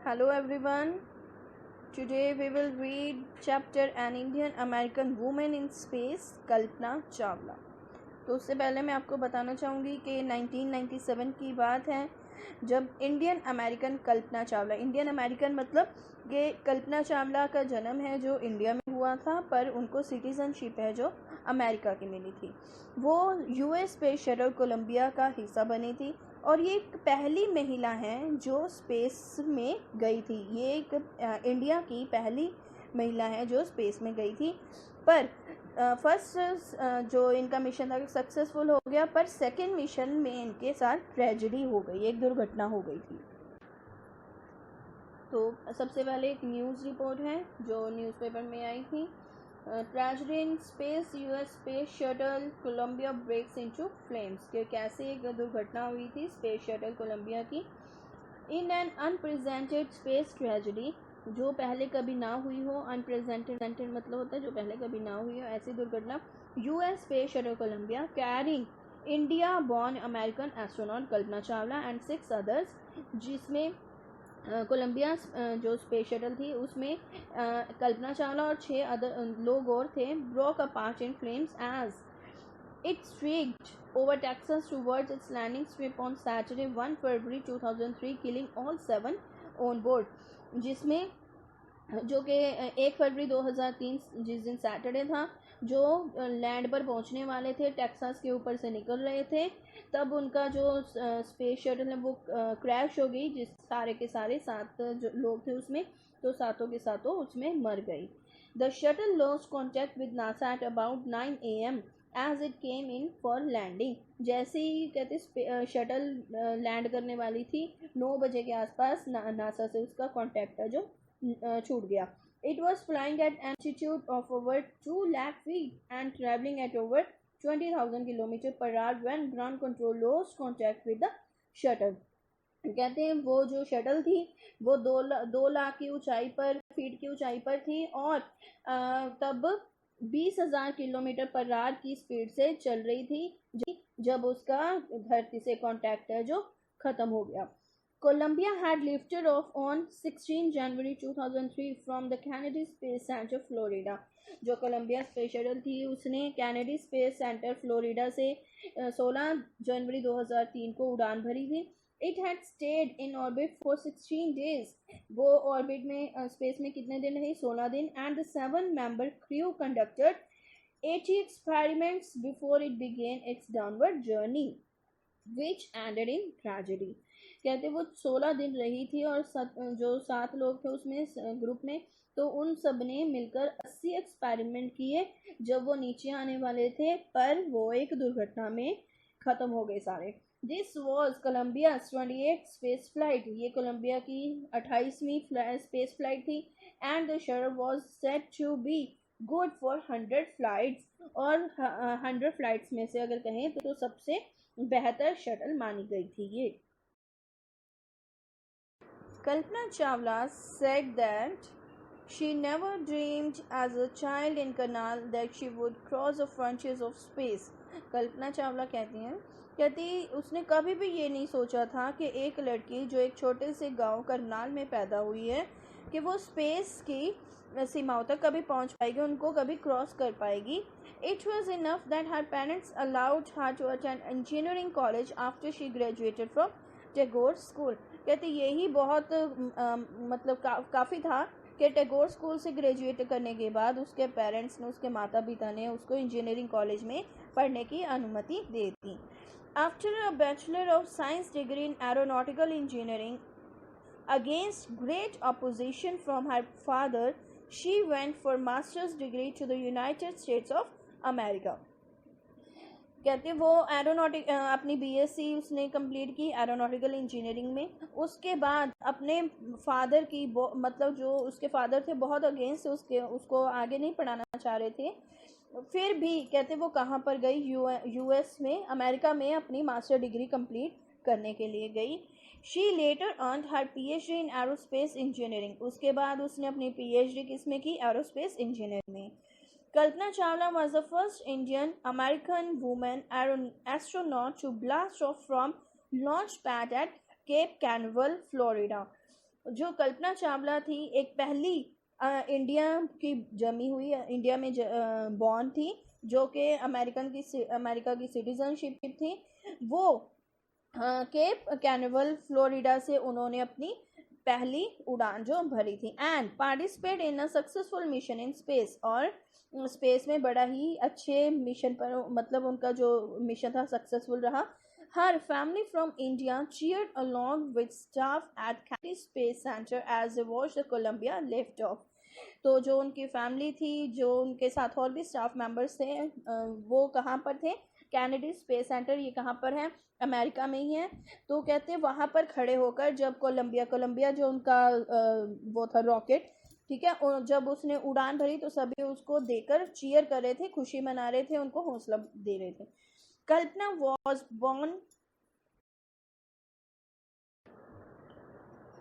Hello everyone. Today we will read chapter An Indian American Woman in Space, Kalpana Chawla. तो उससे पहले मैं आपको बताना चाहूँगी कि 1997 की बात है जब Indian American Kalpana Chawla, Indian American मतलब ये कल्पना चावला का जन्म है जो इंडिया में हुआ था, पर उनको सिटीजनशिप है जो अमेरिका की मिली थी। वो यूएस स्पेस शटल कोलंबिया का हिस्सा बनी थी और ये एक पहली महिला है जो स्पेस में गई थी। ये एक इंडिया की पहली महिला है जो स्पेस में गई थी, पर फर्स्ट जो इनका मिशन था सक्सेसफुल हो गया, पर सेकंड मिशन में इनके साथ ट्रेजेडी हो गई, एक दुर्घटना हो गई थी। तो सबसे पहले एक न्यूज़ रिपोर्ट है जो न्यूज़पेपर में आई थी। Tragedy in space, US space shuttle Columbia breaks into flames, कि कैसे एक दुर्घटना हुई थी स्पेस शटल कोलंबिया की। In an unrepresented space tragedy, जो पहले कभी ना हुई हो, अनप्रेजेंटेड मतलब होता है जो पहले कभी ना हुई हो, ऐसी दुर्घटना US space shuttle Columbia carrying India born American astronaut Kalpana Chawla and 6 others, जिसमें कोलंबिया जो स्पेस शटल थी उसमें कल्पना चावला और 6 अदर लोग और थे, broke apart in flames as it streaked over Texas towards its landing strip on Saturday 1 February 2003, killing all 7 on board, जिसमें जो कि 1 फरवरी 2003 जिस दिन सैटरडे था, जो लैंड पर पहुंचने वाले थे, टेक्सास के ऊपर से निकल रहे थे, तब उनका जो स्पेस शटल है वो क्रैश हो गई, जिस सारे के सारे 7 जो लोग थे उसमें, तो सातों के सातों उसमें मर गई। The shuttle lost contact with NASA at about 9 AM as it came in for landing, जैसे ही कहते शटल लैंड करने वाली थी 9 बजे के आसपास नासा से उसका कॉन्टैक्ट था जो छूट गया। It was flying eight altitude of over 2 lakh feet and travelling at over 20,000 kilometre per hour when ground control lost contact with the shuttle. कहते हैं वो जो शटल थी वो 2 लाख की ऊंचाई पर, फीट की ऊंचाई पर थी और तब 20,000 किलोमीटर पर आवर की स्पीड से चल रही थी जब उसका धरती से कांटेक्ट है जो खत्म हो गया। Columbia had lifted off on 16 January 2003 from the Kennedy Space Center, Florida। जो कोलंबिया स्पेस शटल थी उसने कैनेडी स्पेस सेंटर फ्लोरिडा से 16 जनवरी 2003 को उड़ान भरी थी। It had stayed in orbit for 16 days। वो ऑर्बिट में स्पेस में कितने दिन रही? 16 दिन। And the 7-member crew conducted 80 experiments before it began its downward journey, which ended in tragedy। कहते वो 16 दिन रही थी और जो 7 लोग थे उसमें ग्रुप में, तो उन सब ने मिलकर 80 एक्सपेरिमेंट किए जब वो नीचे आने वाले थे, पर वो एक दुर्घटना में खत्म हो गए सारे। This was Columbia 28 space flight, ये कोलंबिया की 28वीं स्पेस फ्लाइट थी। And the shuttle was set to be good for 100 flights, और 100 फ्लाइट्स में से अगर कहें तो सबसे बेहतर शटल मानी गई थी ये। Kalpana Chawla said that she never dreamed as a child in Karnal that she would cross the frontiers of space। Kalpana Chawla कहती उसने कभी भी ये नहीं सोचा था कि एक लड़की जो एक छोटे से गांव करनाल में पैदा हुई है कि वो स्पेस की सीमाओं तक कभी पहुंच पाएगी, उनको कभी क्रॉस कर पाएगी। It was enough that her parents allowed her to attend engineering college after she graduated from Tagore school. कहते यही बहुत मतलब काफ़ी था कि टैगोर स्कूल से ग्रेजुएट करने के बाद उसके पेरेंट्स ने, उसके माता पिता ने उसको इंजीनियरिंग कॉलेज में पढ़ने की अनुमति दे दी। After a bachelor of science degree in aeronautical engineering against great opposition from her father, she went for masters degree to the United States of America. कहते वो एरोनॉटिक अपनी बीएससी उसने कंप्लीट की एरोनॉटिकल इंजीनियरिंग में। उसके बाद अपने father की मतलब जो उसके फादर थे बहुत अगेंस्ट उसको आगे नहीं पढ़ाना चाह रहे थे, फिर भी कहते वो कहाँ पर गई? यूएस में, अमेरिका में अपनी मास्टर डिग्री कंप्लीट करने के लिए गई। She later earned her PhD in aerospace engineering. उसके बाद उसने अपनी पीएचडी किस में की? एरोस्पेस इंजीनियरिंग में। Kalpana Chawla was the first Indian American woman astronaut to blast off from launch pad at Cape Canaveral, Florida। जो कल्पना चावला थी एक पहली इंडिया की जमी हुई, इंडिया में बॉर्न थी, जो कि अमेरिका की सिटीजनशिप थी। वो केप कैनिवल फ्लोरिडा से उन्होंने अपनी पहली उड़ान जो भरी थी, and participate in a successful mission in space, और स्पेस में बड़ा ही अच्छे मिशन पर, मतलब उनका जो मिशन था सक्सेसफुल रहा। Her family from India cheered along with staff at Kennedy Space Center as they watched the Columbia lift off। तो जो उनकी फैमिली थी, जो उनके साथ और भी स्टाफ मेंबर्स थे, वो कहाँ पर थे? कैनेडी स्पेस सेंटर, ये कहाँ पर है? अमेरिका में ही है। तो कहते हैं वहाँ पर खड़े होकर जब कोलंबिया जो उनका वो था रॉकेट, ठीक है, और जब उसने उड़ान भरी तो सभी उसको देकर चीयर कर रहे थे, खुशी मना रहे थे, उनको हौसला दे रहे थे। कल्पना was born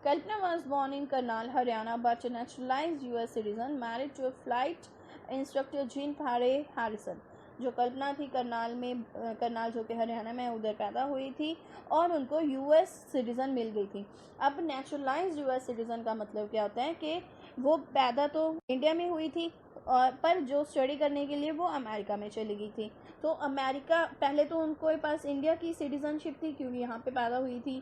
Kalpana was born in Karnal, Haryana, but a naturalized US citizen, married to a flight instructor Jean Pare Harrison। जो कल्पना थी करनाल जो कि हरियाणा में उधर पैदा हुई थी, और उनको यूएस सिटीज़न मिल गई थी। अब नेचुरलाइज्ड यूएस सिटीज़न का मतलब क्या होता है कि वो पैदा तो इंडिया में हुई थी, और पर जो स्टडी करने के लिए वो अमेरिका में चली गई थी। तो अमेरिका, पहले तो उनको पास इंडिया की सिटीज़नशिप थी क्योंकि यहाँ पे पैदा हुई थी।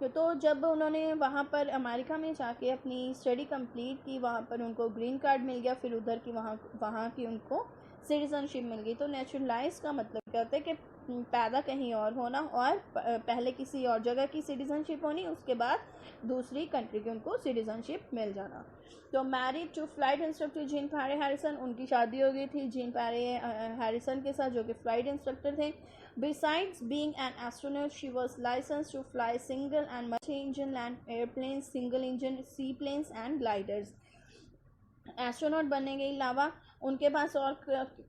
तो जब उन्होंने वहाँ पर अमेरिका में जाके अपनी स्टडी कंप्लीट की, वहाँ पर उनको ग्रीन कार्ड मिल गया, फिर उधर की वहाँ की उनको सिटीज़नशिप मिल गई। तो नेचुरलाइज का मतलब क्या होता है कि पैदा कहीं और होना, और पहले किसी और जगह की सिटीज़नशिप होनी, उसके बाद दूसरी कंट्री की उनको सिटीज़नशिप मिल जाना। तो married to flight instructor Jean Pierre Harrison, उनकी शादी हो गई थी जीन पैरे हैरिसन के साथ, जो कि फ्लाइट इंस्ट्रक्टर थे। Besides being an astronaut, she was licensed to fly single and multi-engine land airplanes, single-engine seaplanes and gliders। Astronaut बनने के अलावा उनके पास और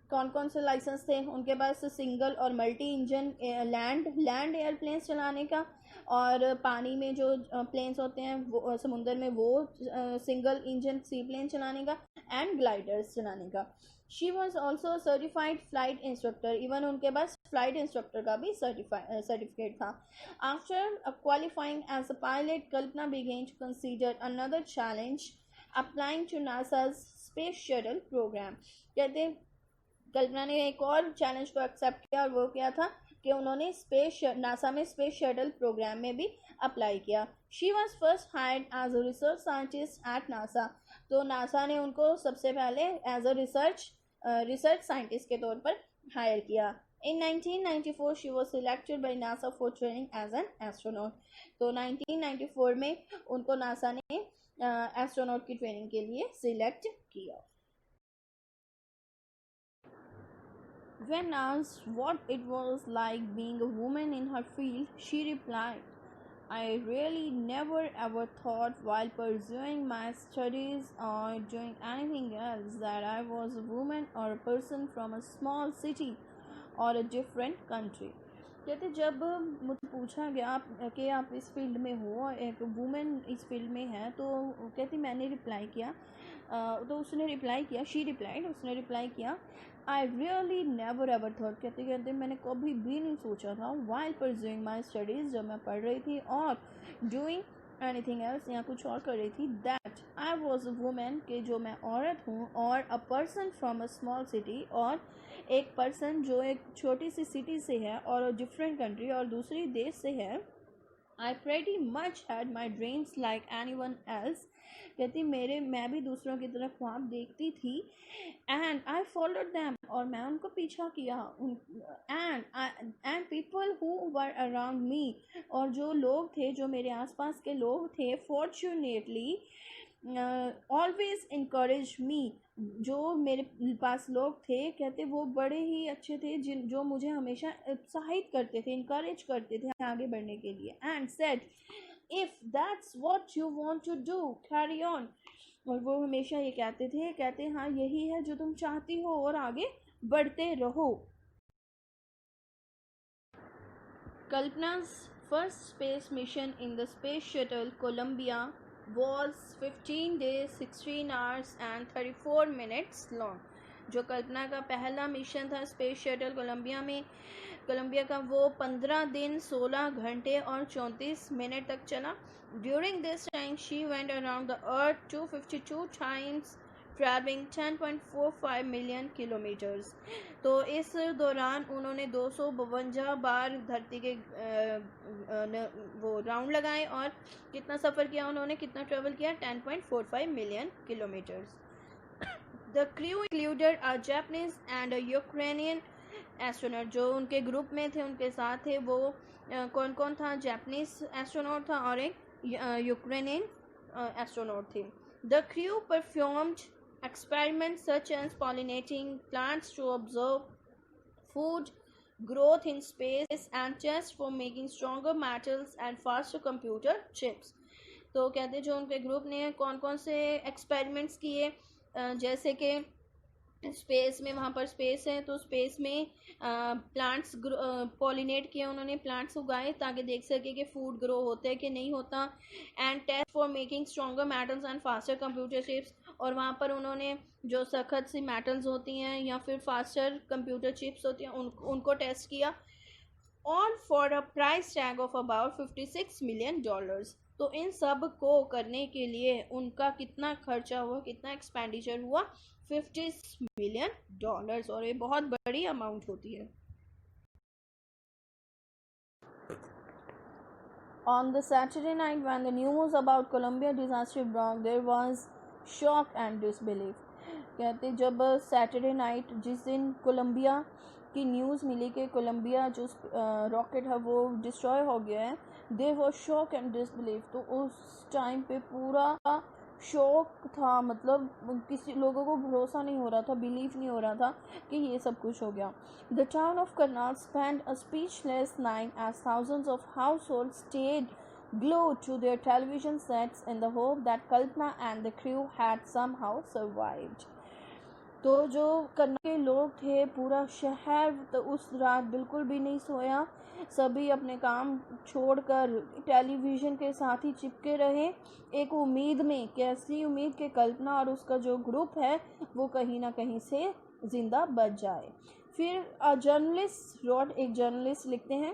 कौन कौन से लाइसेंस थे? उनके पास सिंगल और मल्टी इंजन लैंड एयरप्लेन्स चलाने का, और पानी में जो प्लेन्स होते हैं वो समुद्र में, वो सिंगल इंजन सी प्लेन चलाने का, एंड ग्लाइडर्स चलाने का। She was also certified flight instructor, even उनके पास फ्लाइट इंस्ट्रक्टर का भी सर्टिफिकेट था। After qualifying as a pilot, Kalpana began to consider another challenge applying to NASA's space shuttle programme. कहते हैं कल्पना ने एक और चैलेंज को एक्सेप्ट किया, और वो क्या था कि उन्होंने नासा में स्पेस शटल प्रोग्राम में भी अप्लाई किया। She was first hired as a research scientist at NASA. तो नासा ने उनको सबसे पहले एज अ रिसर्च साइंटिस्ट के तौर पर हायर किया। In 1994 she was selected by NASA for training as an astronaut। तो 1994 में उनको नासा ने एस्ट्रोनॉट की ट्रेनिंग के लिए सिलेक्ट किया। When asked what it was like being a woman in her field, she replied, I really never ever thought while pursuing my studies or doing anything else that I was a woman or a person from a small city or a different country। कहते जब मुझे पूछा गया कि आप इस field में हो, एक वुमेन इस फील्ड में है, तो कहती मैंने रिप्लाई किया, तो उसने रिप्लाई किया I really never ever thought. कहते मैंने कभी भी नहीं सोचा था वाइल परस्यूइंग माई स्टडीज़, जब मैं पढ़ रही थी और डूइंग एनीथिंग एल्स, या कुछ और कर रही थी, that I was a women, कि जो मैं औरत हूँ, और a person from a small city, और एक पर्सन जो एक छोटी सी सिटी से है, और डिफरेंट कंट्री, और दूसरी देश से है। I pretty much had my dreams like anyone else। कहती मैं भी दूसरों की तरफ ख्वाब देखती थी, and I followed them, और मैं उनको पीछा किया, and people who were around me, और जो लोग थे, जो मेरे आसपास के लोग थे, fortunately ऑलवेज इनकरेज मी, जो मेरे पास लोग थे, कहते वो बड़े ही अच्छे थे, जो मुझे हमेशा उत्साहित करते थे, इनकरेज करते थे आगे बढ़ने के लिए। And said if that's what you want to do carry on, और वो हमेशा ये कहते हाँ यही है जो तुम चाहती हो, और आगे बढ़ते रहो। कल्पना's first space mission in the space shuttle Columbia was 15 days, 16 hours and 34 minutes long। जो कल्पना का पहला मिशन था स्पेस शटल कोलंबिया का, वो 15 दिन 16 घंटे और 34 मिनट तक चला। During this time she went around the earth 252 times, travelling 10.45 million kilometres. तो इस दौरान उन्होंने 252 बार धरती के वो राउंड लगाए और कितना सफ़र किया उन्होंने, कितना ट्रेवल किया, 10.45 million kilometres. The crew included a Japanese and a Ukrainian astronaut। जो उनके ग्रुप में थे, उनके साथ थे, वो कौन कौन था? जापानीज एस्ट्रोनॉट था और एक यूक्रेनियन एस्ट्रोनॉट थी। The crew performed experiments such as pollinating plants to observe food growth in space and test for making stronger metals and faster computer chips। तो कहते जो उनके ग्रुप ने कौन कौन से एक्सपेरिमेंट्स किए, जैसे कि स्पेस में, वहाँ पर स्पेस है तो स्पेस में प्लांट्स पॉलिनेट किए, उन्होंने प्लांट्स उगाए ताकि देख सके कि फूड ग्रो होता है कि नहीं होता। And test for making stronger metals and faster computer chips, और वहाँ पर उन्होंने जो सख्त सी मेटल्स होती हैं या फिर फास्टर कंप्यूटर चिप्स होती हैं उनको टेस्ट किया। All for a price tag of about $56 million. तो इन सब को करने के लिए उनका कितना खर्चा हुआ, कितना एक्सपेंडिचर हुआ? $50 मिलियन, और ये बहुत बड़ी अमाउंट होती है। On the Saturday night when the news about Columbia disaster broke, there was shock and disbelief। कहते जब सैटरडे नाइट जिस दिन कोलंबिया की न्यूज़ मिली कि कोलंबिया जो रॉकेट है वो डिस्ट्रॉय हो गया है, there was shock and disbelief. तो उस टाइम पे पूरा शॉक था, मतलब किसी लोगों को भरोसा नहीं हो रहा था, बिलीव नहीं हो रहा था कि ये सब कुछ हो गया। The town of Karnal spend a speechless night as thousands of household stayed glued to their television sets in the hope that Kalpana and the crew had somehow survived। तो जो करनाल के लोग थे, पूरा शहर तो उस रात बिल्कुल भी नहीं सोया। सभी अपने काम छोड़कर टेलीविज़न के साथ ही चिपके रहे, एक उम्मीद में। कैसी उम्मीद? कि कल्पना और उसका जो ग्रुप है वो कहीं ना कहीं से ज़िंदा बच जाए। फिर जर्नलिस्ट रोड, एक जर्नलिस्ट लिखते हैं,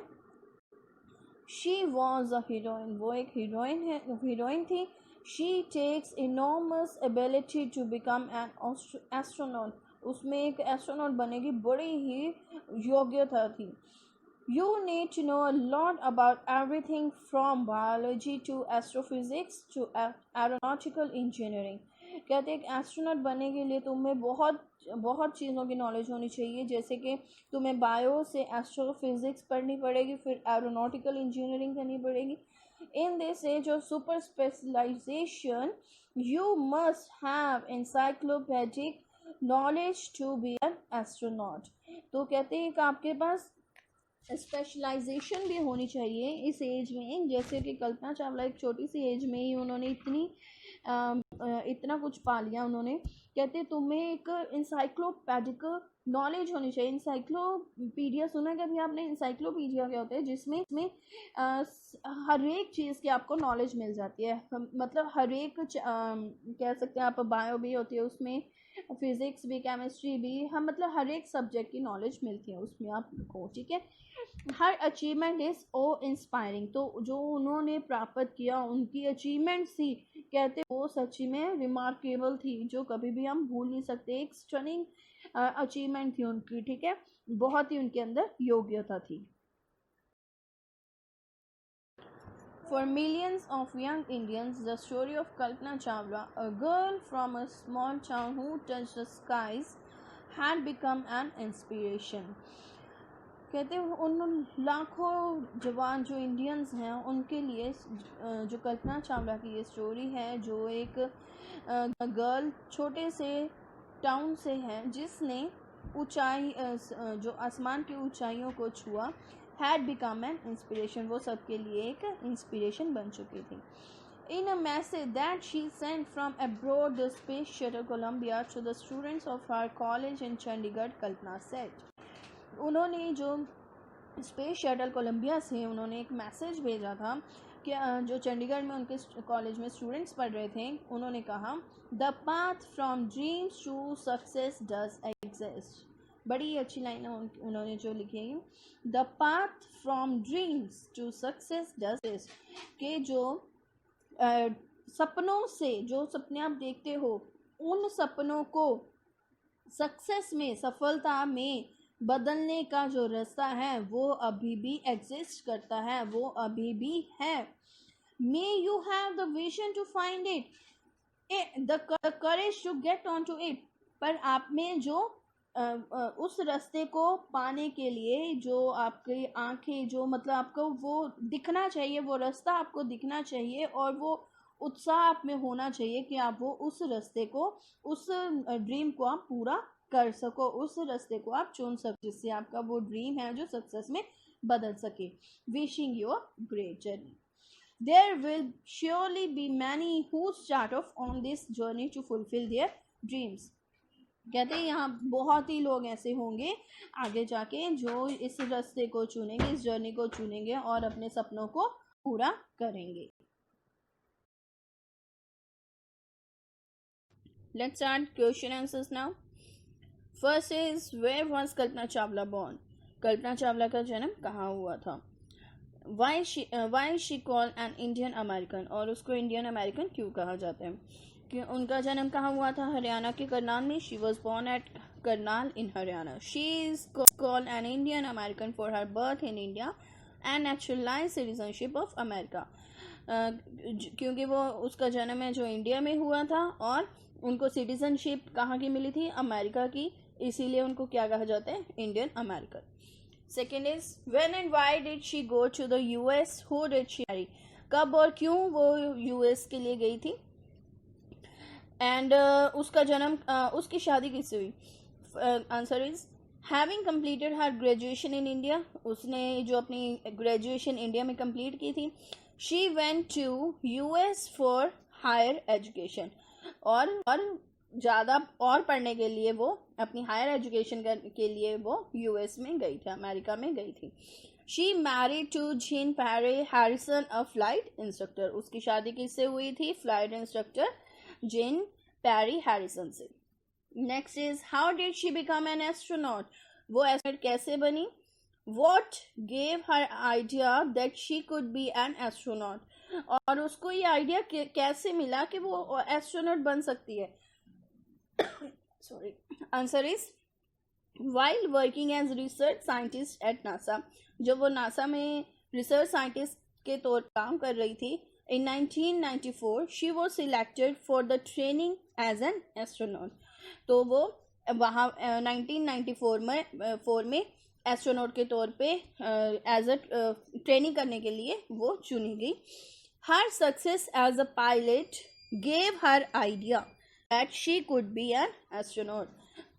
शी वॉज अ हीरोइन, वो एक हीरोइन थी। She takes enormous ability to become an astronaut, उसमें एक एस्ट्रोनॉट बनने की बड़ी ही योग्यता थी। You need to know a lot about everything from biology to astrophysics to aeronautical engineering. कहते हैं एस्ट्रोनॉट बनने के लिए तुम्हें बहुत चीज़ों की नॉलेज होनी चाहिए, जैसे कि तुम्हें बायो से एस्ट्रोफिजिक्स पढ़नी पड़ेगी, फिर एरोनॉटिकल इंजीनियरिंग करनी पड़ेगी। In this age of super specialisation you must have encyclopaedic knowledge to be an astronaut. तो कहते हैं कि आपके पास स्पेशलाइजेशन भी होनी चाहिए इस एज में। जैसे कि कल्पना चावला एक छोटी सी एज में ही उन्होंने इतना कुछ पा लिया उन्होंने। कहते तुम्हें एक इंसाइक्लोपीडिक नॉलेज होनी चाहिए। इंसाइक्लोपीडिया सुना कभी आपने? इंसाइक्लोपीडिया क्या होता है? जिसमें हर एक चीज़ की आपको नॉलेज मिल जाती है, मतलब हर एक कह सकते हैं आप, बायो भी होती है उसमें, फिज़िक्स भी, केमिस्ट्री भी, हम मतलब हर एक सब्जेक्ट की नॉलेज मिलती है उसमें आपको, ठीक है। हर अचीवमेंट इज़ ओ इंस्पायरिंग, तो जो उन्होंने प्राप्त किया उनकी अचीवमेंट थी, कहते वो सच्ची में रिमार्केबल थी, जो कभी भी हम भूल नहीं सकते। एक स्टनिंग अचीवमेंट थी उनकी, ठीक है, बहुत ही उनके अंदर योग्यता थी। For millions of young Indians, the story of Kalpana Chawla, a girl from a small town who touched the skies, had become an inspiration। कहते हैं उन लाखों जवान जो इंडियंस हैं उनके लिए जो कल्पना चावला की ये स्टोरी है, जो एक गर्ल छोटे से टाउन से है जिसने ऊंचाई जो आसमान की ऊंचाइयों को छुआ, हैड बिकम एन इंस्पिरेशन, वो सबके लिए एक इंस्पिरेशन बन चुकी थी। In a message that she sent from abroad, the space shuttle Columbia to the students of her college in Chandigarh, Kalpana said। उन्होंने जो स्पेस शटल कोलंबिया से उन्होंने एक मैसेज भेजा था क्या जो चंडीगढ़ में उनके कॉलेज में स्टूडेंट्स पढ़ रहे थे, उन्होंने कहा the path from dreams to success does exist. बड़ी अच्छी लाइन है उन्होंने जो लिखी है, the path from dreams to success does exist, के जो सपनों से, जो सपने आप देखते हो, उन सपनों को सक्सेस में, सफलता में बदलने का जो रास्ता है वो अभी भी एग्जिस्ट करता है, वो अभी भी है। May you have the vision to find it, the courage to get on to it, पर आप में जो उस रास्ते को पाने के लिए जो आपकी आंखें, जो मतलब आपको वो दिखना चाहिए, वो रास्ता आपको दिखना चाहिए और वो उत्साह आप में होना चाहिए कि आप वो उस रास्ते को, उस ड्रीम को आप पूरा कर सको, उस रास्ते को आप चुन सको जिससे आपका वो ड्रीम है जो सक्सेस में बदल सके। Wishing you a great journey. There will surely be many who start off on this journey to fulfill their dreams. कहते हैं यहाँ बहुत ही लोग ऐसे होंगे आगे जाके जो इस रास्ते को चुनेंगे, इस जर्नी को चुनेंगे और अपने सपनों को पूरा करेंगे। Let's start question answers now. First is, where was Kalpana Chawla born? Kalpana Chawla का जन्म कहाँ हुआ था? Why is she called an Indian American? और उसको इंडियन अमेरिकन क्यों कहा जाता है? कि उनका जन्म कहाँ हुआ था? हरियाणा के करनाल में। She was born at Karnal in Haryana. She is called an Indian American for her birth in India and naturalized citizenship of America. क्योंकि वो उसका जन्म है जो इंडिया में हुआ था और उनको सिटीजनशिप कहाँ की मिली थी? अमेरिका की, इसीलिए उनको क्या कहा जाता है? Indian American. Second is, when and why did she go to the US? Who did she marry? कब और क्यों वो US के लिए गई थी? एंड उसका जन्म, उसकी शादी किससे हुई? Answer is, having completed her graduation in India, उसने जो अपनी ग्रेजुएशन इंडिया में कंप्लीट की थी। she went to US for higher education, और ज़्यादा और पढ़ने के लिए वो अपनी हायर एजुकेशन के लिए वो यूएस में गई थी, अमेरिका में गई थी। She married to Jean Pierre Harrison, a flight instructor. उसकी शादी किससे हुई थी? Flight instructor Jean Pierre Harrison से। Next is, how did she become an astronaut? वो एस्ट्रोनॉट कैसे बनी? What gave her idea that she could be an astronaut? और उसको ये आइडिया कैसे मिला कि वो एस्ट्रोनॉट बन सकती है? Sorry. Answer is, while working as research scientist at NASA, जब वो नासा में रिसर्च साइंटिस्ट के तौर पर काम कर रही थी, in 1994 she was selected for the training as an astronaut. तो वो वहाँ 1994 में एस्ट्रोनॉट के तौर पे एज अ ट्रेनिंग करने के लिए वो चुनी गई। Her success as a pilot gave her idea that she could be an astronaut.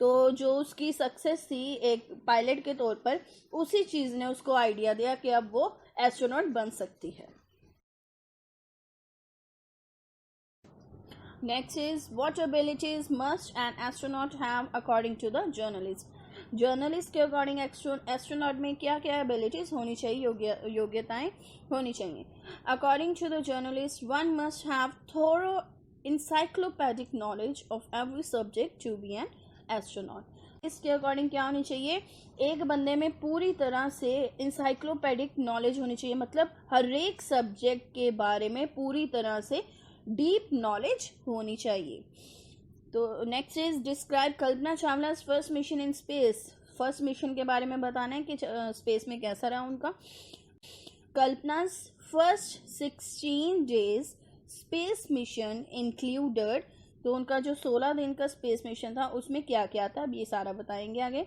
तो जो उसकी सक्सेस थी एक पायलट के तौर पर, उसी चीज़ ने उसको आइडिया दिया कि अब वो एस्ट्रोनॉट बन सकती है। Next is, what abilities must an astronaut have according to the journalist? Journalist के अकॉर्डिंग एस्ट्रोनॉट में क्या क्या एबिलिटीज होनी चाहिए, योग्यताएं होनी चाहिए? According to the journalist, one must have thorough encyclopedic knowledge of every subject to be an astronaut. इसके अकॉर्डिंग क्या होनी चाहिए? एक बंदे में पूरी तरह से इंसाइक्लोपैडिक नॉलेज होनी चाहिए, मतलब हर एक सब्जेक्ट के बारे में पूरी तरह से डीप नॉलेज होनी चाहिए। तो next is, describe Kalpana Chawla's first mission in space. First mission के बारे में बताना है कि स्पेस में कैसा रहा उनका। Kalpana's first 16 days space mission included, तो उनका जो 16 दिन का स्पेस मिशन था उसमें क्या क्या था, अब ये सारा बताएंगे आगे।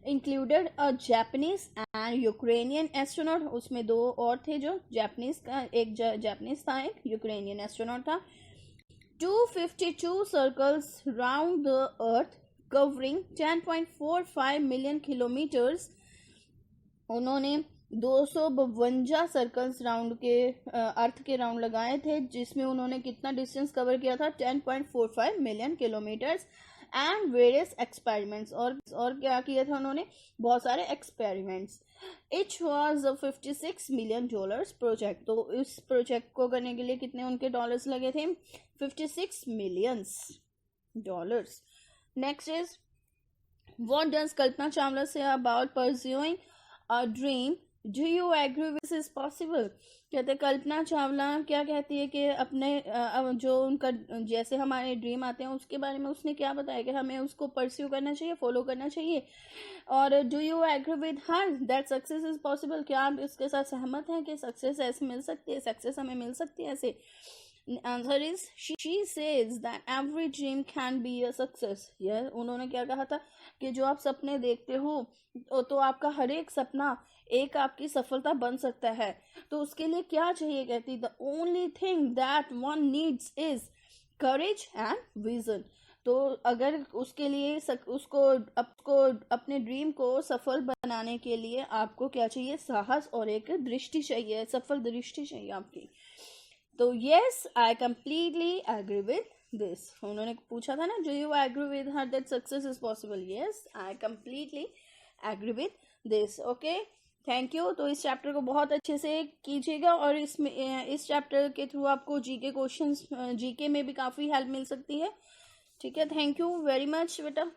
Included a Japanese and Ukrainian astronaut, उसमें दो और थे जो जापानीज का, एक जापानीज था, एक यूक्रेनियन एस्ट्रोनॉट था। 252 circles round the earth covering 10.45 million kilometres, उन्होंने 252 सर्कल्स राउंड के अर्थ के राउंड लगाए थे, जिसमें उन्होंने कितना डिस्टेंस कवर किया था? 10.45 million kilometres. And various experiments, और क्या किया था उन्होंने, बहुत सारे experiments. Etch was $56 million project. तो इस प्रोजेक्ट को करने के लिए कितने उनके डॉलर्स लगे थे, $56 million। Next is what does Kalpana Chawla say about pursuing a dream, do you agree with this is possible. कहते कल्पना चावला क्या कहती है कि अपने जो उनका जैसे हमारे ड्रीम आते हैं उसके बारे में उसने क्या बताया कि हमें उसको परस्यू करना चाहिए, फॉलो करना चाहिए। और do you agree with her that success is possible, क्या आप इसके साथ सहमत हैं कि सक्सेस ऐसे मिल सकती है, सक्सेस हमें मिल सकती है ऐसे। Answer is she says that every dream can be a success. यह उन्होंने क्या कहा था कि जो आप सपने देखते हो तो आपका हर एक सपना एक आपकी सफलता बन सकता है। तो उसके लिए क्या चाहिए, कहती the only thing that one needs is courage and vision. तो अगर उसके लिए उसको अपने ड्रीम को सफल बनाने के लिए आपको क्या चाहिए, साहस और एक दृष्टि चाहिए, सफल दृष्टि चाहिए आपकी। तो yes I completely agree with this. उन्होंने पूछा था ना, do you agree with her that success is possible, yes I completely agree with this. Okay, thank you. तो इस चैप्टर को बहुत अच्छे से कीजिएगा और इस चैप्टर के थ्रू आपको जीके क्वेश्चंस, जीके में भी काफ़ी हेल्प मिल सकती है। ठीक है, थैंक यू वेरी मच बेटा।